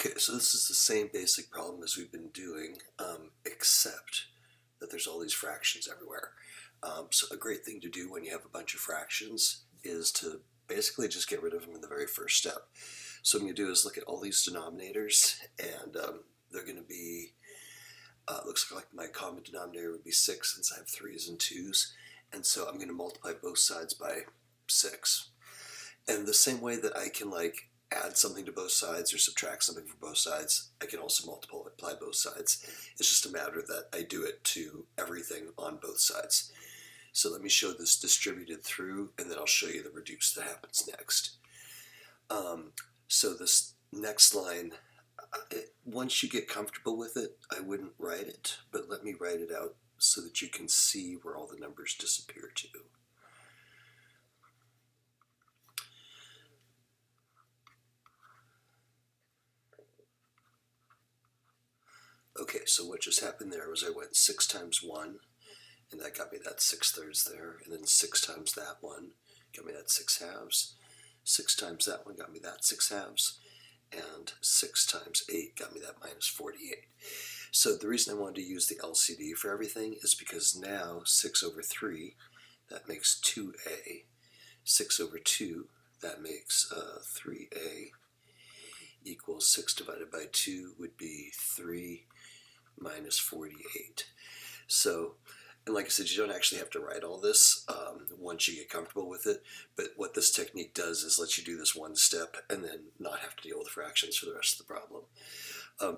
Okay, so this is the same basic problem as we've been doing, except that there's all these fractions everywhere. So a great thing to do when you have a bunch of fractions is to basically just get rid of them in the very first step. So what I'm going to do is look at all these denominators, and they're going to be, looks like my common denominator would be 6 since I have 3's and 2's. And so I'm going to multiply both sides by 6. And the same way that I can add something to both sides or subtract something from both sides, I can also multiply both sides. It's just a matter that I do it to everything on both sides. So let me show this distributed through, and then I'll show you the reduce that happens next. So this next line, once you get comfortable with it, I wouldn't write it, but let me write it out so that you can see where all the numbers disappear to. Okay, so what just happened there was I went 6 times 1, and that got me that 6/3 there, and then 6 times that one got me that 6/2. 6 times that one got me that 6/2, and 6 times 8 got me that -48. So the reason I wanted to use the LCD for everything is because now 6/3, that makes 2a. 6/2, that makes 3a, equals 6 divided by 2 would be 3 minus 48. So, and like I said, you don't actually have to write all this once you get comfortable with it, but what this technique does is let you do this one step and then not have to deal with fractions for the rest of the problem.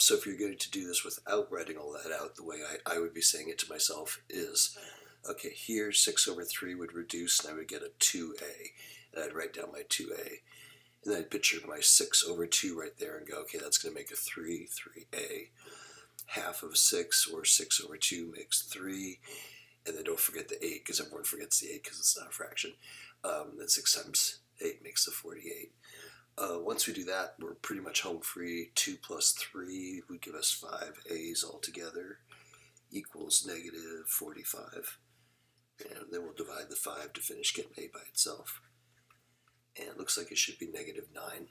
So if you're going to do this without writing all that out, the way I would be saying it to myself is, okay, here 6/3 would reduce and I would get a 2a, and I'd write down my 2a. And then I'd picture my 6/2 right there and go, okay, that's going to make a 3a. Half of 6, or 6/2, makes 3. And then don't forget the 8, because everyone forgets the 8 because it's not a fraction. Then 6 times 8 makes the 48. Once we do that, we're pretty much home free. 2 plus 3 would give us 5 a's altogether, equals -45. And then we'll divide the 5 to finish getting a by itself. And it looks like it should be -9.